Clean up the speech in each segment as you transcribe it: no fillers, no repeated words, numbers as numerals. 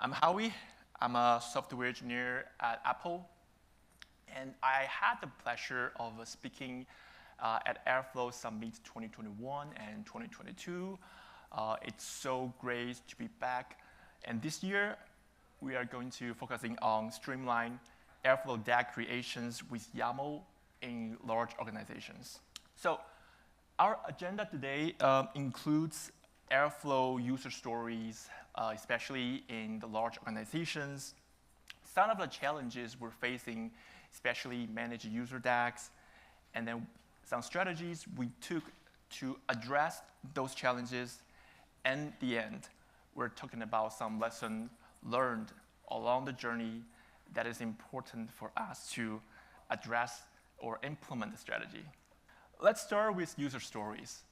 I'm Howie. I'm a software engineer at Apple. And I had the pleasure of speaking at Airflow Summit 2021 and 2022. It's so great to be back. And this year, we are going to focusing on streamline Airflow DAG creations with YAML in large organizations. So our agenda today includes Airflow user stories, especially in the large organizations. Some of the challenges we're facing, especially manage user DAGs, and then some strategies we took to address those challenges. And in the end, we're talking about some lessons learned along the journey that is important for us to address or implement the strategy. Let's start with user stories.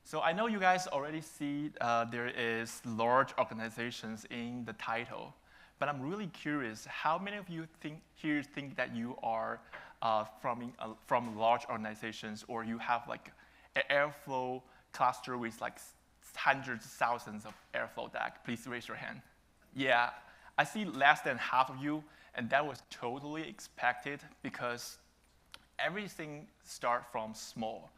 So I know you guys already see there is large organizations in the title, but I'm really curious, how many of you here think that you are from large organizations, or you have like an Airflow cluster with like hundreds, thousands of Airflow DAG? Please raise your hand. Yeah, I see less than half of you, and that was totally expected because everything starts from small.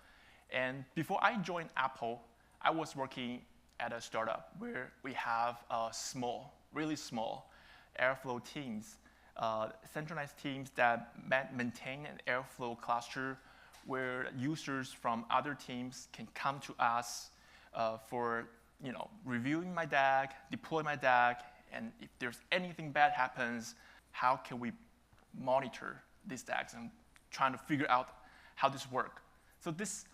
And before I joined Apple, I was working at a startup where we have small, really small Airflow teams, centralized teams that maintain an Airflow cluster where users from other teams can come to us for reviewing my DAG, deploy my DAG, and if there's anything bad happens, how can we monitor these DAGs and trying to figure out how this works. So this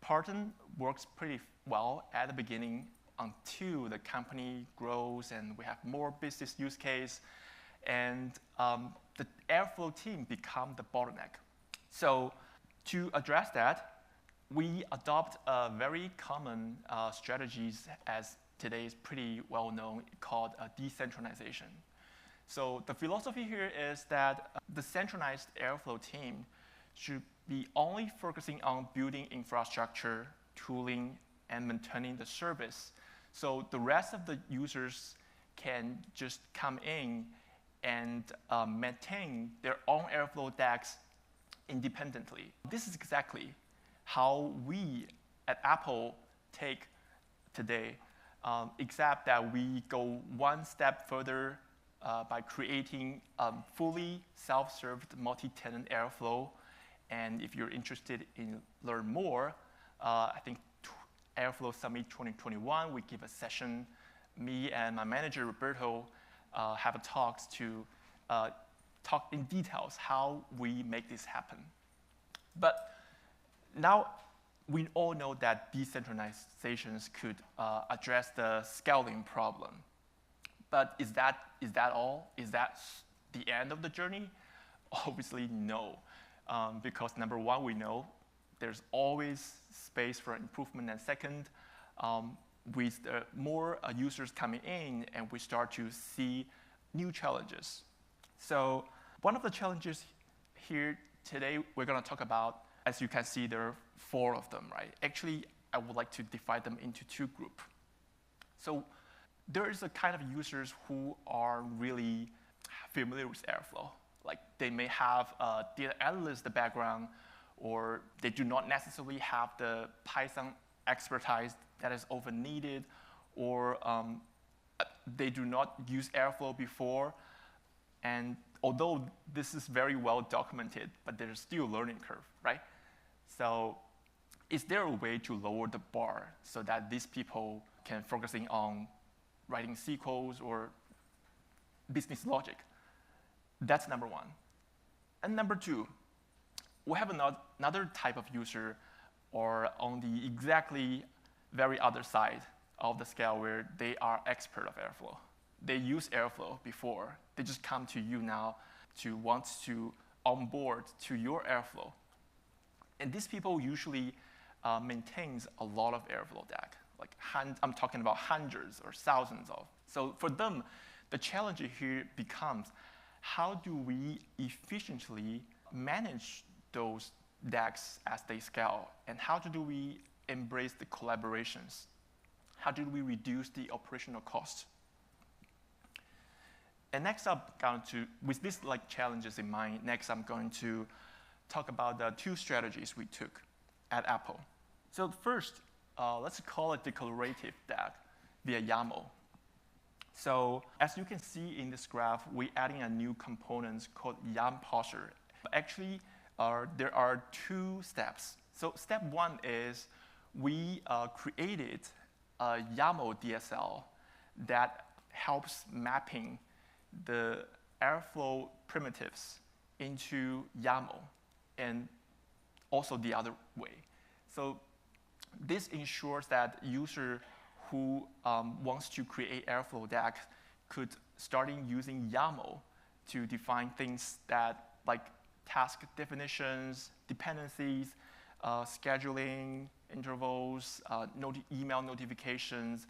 pattern works pretty well at the beginning until the company grows and we have more business use case, and the Airflow team become the bottleneck. So to address that, we adopt a very common strategies as today is pretty well known, called decentralization. So the philosophy here is that the centralized Airflow team should be only focusing on building infrastructure, tooling, and maintaining the service. So the rest of the users can just come in and maintain their own Airflow DAGs independently. This is exactly how we at Apple take today, except that we go one step further by creating a fully self-served multi-tenant Airflow. And if you're interested in learn more, I think Airflow Summit 2021, we give a session. Me and my manager, Roberto, have a talks to talk in details how we make this happen. But now we all know that decentralizations could address the scaling problem. But is that all? Is that the end of the journey? Obviously, no. Because number one, we know there's always space for improvement, and second, with more users coming in, and we start to see new challenges. So one of the challenges here today we're going to talk about, as you can see, there are 4 of them, right? Actually, I would like to divide them into 2 groups. So there is a kind of users who are really familiar with Airflow. Like they may have a data analyst background, or they do not necessarily have the Python expertise that is often needed, or they do not use Airflow before. And although this is very well documented, but there's still a learning curve, right? So is there a way to lower the bar so that these people can focusing on writing SQLs or business logic? That's number one. And number 2, we have another type of user, or on the exactly very other side of the scale, where they are expert of Airflow. They use Airflow before. They just come to you now to want to onboard to your Airflow. And these people usually maintains a lot of Airflow DAG. Like I'm talking about hundreds or thousands of. So for them, the challenge here becomes, how do we efficiently manage those DAGs as they scale? And how do we embrace the collaborations? How do we reduce the operational cost? And next up, with these challenges in mind, next I'm going to talk about the 2 strategies we took at Apple. So first, let's call it declarative DAG via YAML. So as you can see in this graph, we're adding a new component called YAML parser. Actually, there are 2 steps. So step 1 is we created a YAML DSL that helps mapping the Airflow primitives into YAML, and also the other way. So this ensures that user who wants to create Airflow DAG could starting using YAML to define things that like task definitions, dependencies, scheduling, intervals, email notifications,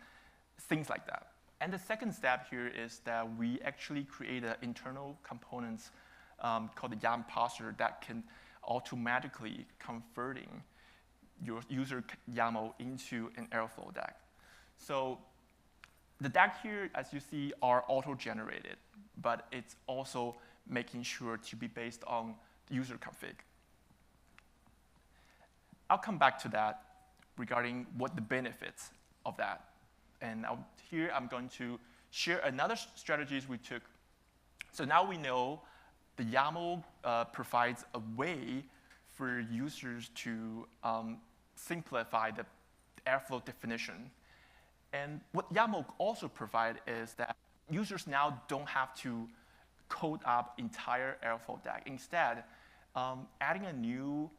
things like that. And the second step here is that we actually create an internal component called the YAML parser that can automatically converting your user YAML into an Airflow DAG. So the DAG here, as you see, are auto-generated, but it's also making sure to be based on the user config. I'll come back to that regarding what the benefits of that. And here I'm going to share another strategies we took. So now we know the YAML provides a way for users to simplify the Airflow definition. And what YAML also provides is that users now don't have to code up entire Airflow DAG. Instead, adding a new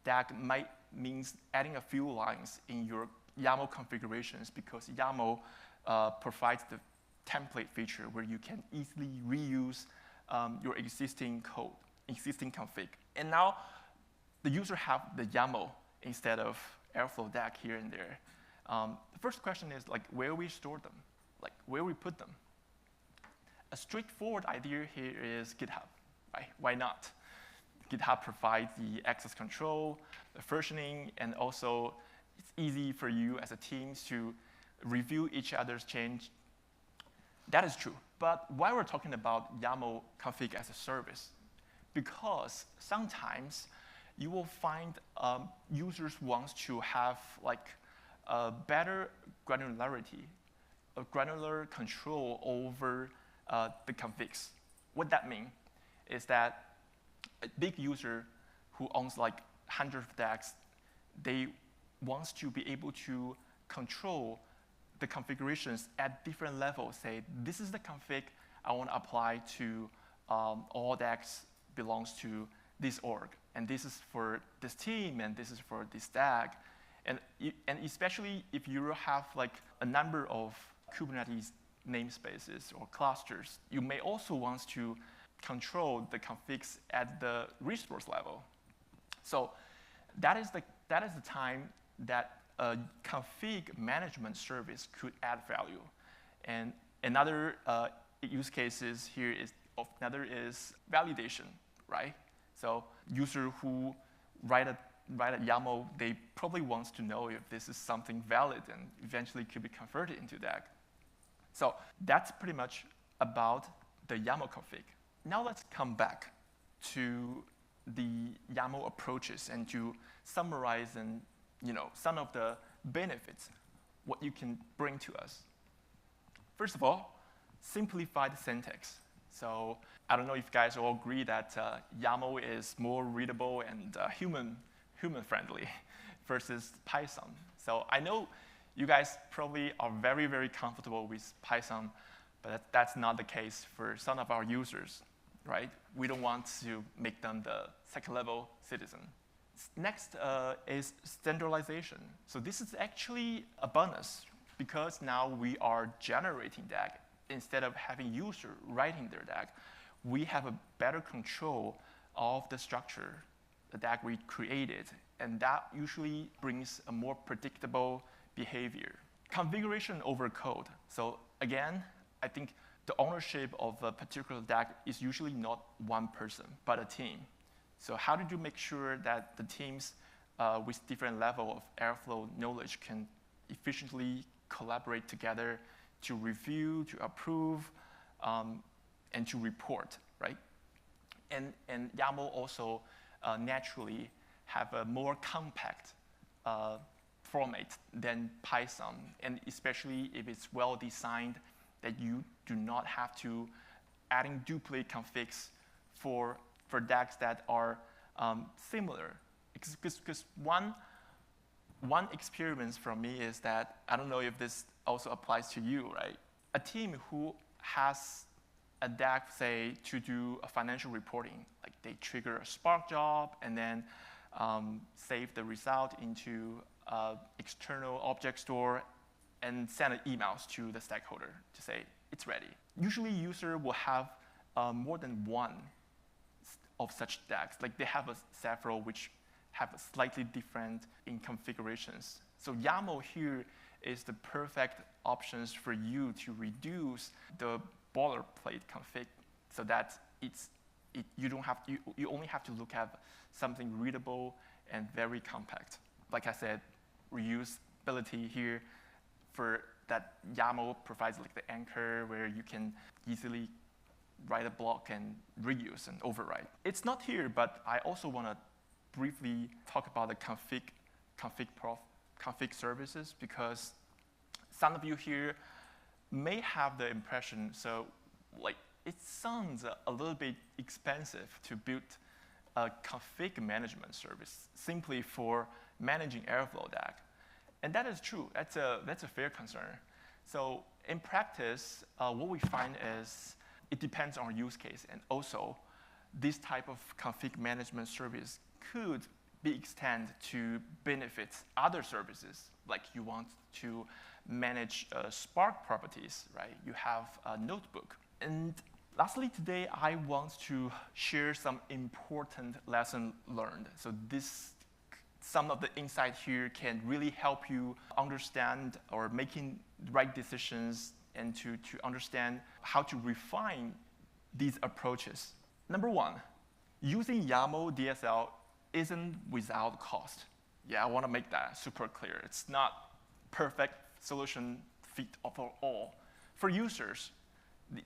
DAG might means adding a few lines in your YAML configurations, because YAML provides the template feature where you can easily reuse your existing code, existing config. And now the user have the YAML instead of Airflow DAG here and there. The first question is where we store them, where we put them. A straightforward idea here is GitHub, right? Why not? GitHub provides the access control, the versioning, and also it's easy for you as a team to review each other's change. That is true. But why we're talking about YAML config as a service? Because sometimes you will find users want to have a better granularity, a granular control over the configs. What that means is that a big user who owns hundreds of DAGs, they wants to be able to control the configurations at different levels. Say, this is the config I want to apply to all DAGs belongs to this org, and this is for this team, and this is for this DAG. And especially if you have a number of Kubernetes namespaces or clusters, you may also want to control the configs at the resource level. So that is the time that a config management service could add value. And another use cases here is validation, right? So user who write a YAML, they probably wants to know if this is something valid and eventually could be converted into DAG. So that's pretty much about the YAML config. Now let's come back to the YAML approaches and to summarize and some of the benefits, what you can bring to us. First of all, simplify the syntax. So I don't know if you guys all agree that YAML is more readable and human-friendly versus Python. So I know you guys probably are very, very comfortable with Python, but that's not the case for some of our users, right? We don't want to make them the second-level citizen. Next is standardization. So this is actually a bonus, because now we are generating DAG. Instead of having user writing their DAG, we have a better control of the structure, the DAG we created, and that usually brings a more predictable behavior. Configuration over code. So again, I think the ownership of a particular DAG is usually not one person, but a team. So how did you make sure that the teams with different level of Airflow knowledge can efficiently collaborate together to review, to approve, and to report, right? And YAML also naturally have a more compact format than Python, and especially if it's well designed, that you do not have to adding duplicate configs for DAGs that are similar. Because one experience from me is that, I don't know if this also applies to you, right? A team who has a DAG, say, to do a financial reporting, like they trigger a Spark job and then save the result into external object store and send emails to the stakeholder to say it's ready. Usually, user will have more than one of such DAGs. Like they have several which have slightly different in configurations. So YAML here is the perfect options for you to reduce the boilerplate config, so that you only have to look at something readable and very compact. Like I said, reusability here for that YAML provides like the anchor where you can easily write a block and reuse and overwrite. It's not here, but I also want to briefly talk about the config services, because some of you here may have the impression, so like it sounds a little bit expensive to build a config management service simply for managing Airflow DAG. And that is true. That's a fair concern. So in practice, what we find is it depends on use case, and also this type of config management service could be extended to benefit other services, like you want to manage Spark properties, right? You have a notebook. And lastly, today I want to share some important lesson learned. So some of the insight here can really help you understand or making right decisions and to understand how to refine these approaches. Number one, using YAML DSL isn't without cost. Yeah, I want to make that super clear. It's not perfect solution fit for all. For users,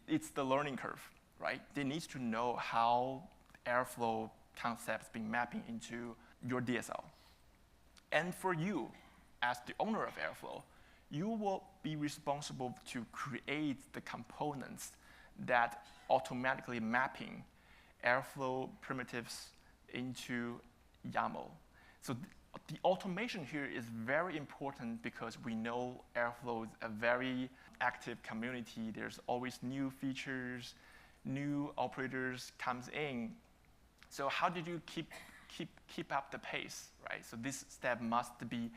it's the learning curve, right? They need to know how Airflow concepts being mapping into your DSL. And for you, as the owner of Airflow, you will be responsible to create the components that automatically mapping Airflow primitives into YAML. So the automation here is very important because we know Airflow is a very active community. There's always new features, new operators comes in. So how did you keep up the pace, right? So this step must be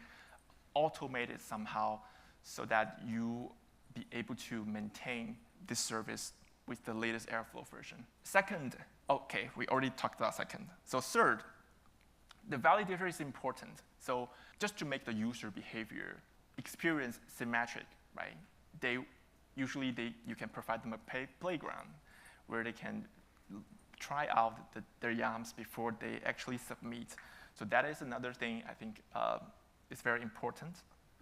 automated somehow so that you be able to maintain this service with the latest Airflow version. Second, okay, we already talked about second. So third, the validator is important. So just to make the user behavior experience symmetric, right? You can provide them a playground where they can try out their YAMLs before they actually submit. So that is another thing I think is very important.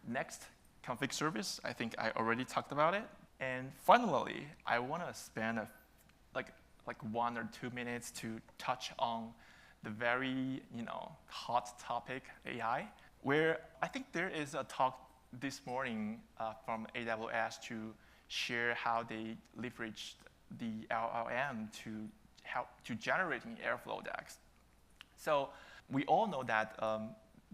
Next, config service. I think I already talked about it. And finally, I want to spend like 1 or 2 minutes to touch on the very hot topic, AI, where I think there is a talk this morning from AWS to share how they leveraged the LLM to help to generating Airflow DAGs. So we all know that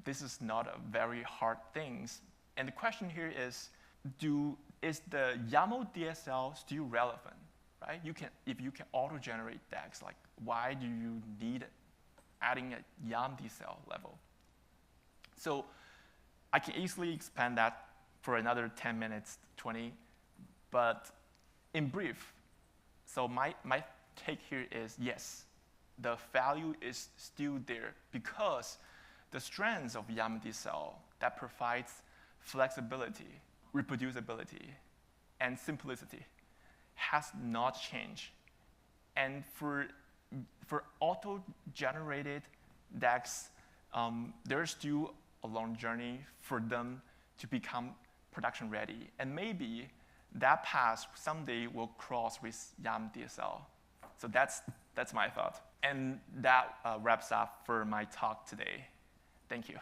this is not a very hard thing. And the question here is the YAML DSL still relevant, right? If you can auto-generate DAGs, like why do you need adding a YAML DSL level? So I can easily expand that for another 10 minutes, 20, but in brief, so my take here is yes, the value is still there because the strengths of YAML DSL that provides flexibility, reproducibility, and simplicity has not changed. And for auto-generated DAGs, there's still a long journey for them to become production ready. And maybe that path someday will cross with YAML DSL. So that's my thought. And that wraps up for my talk today. Thank you.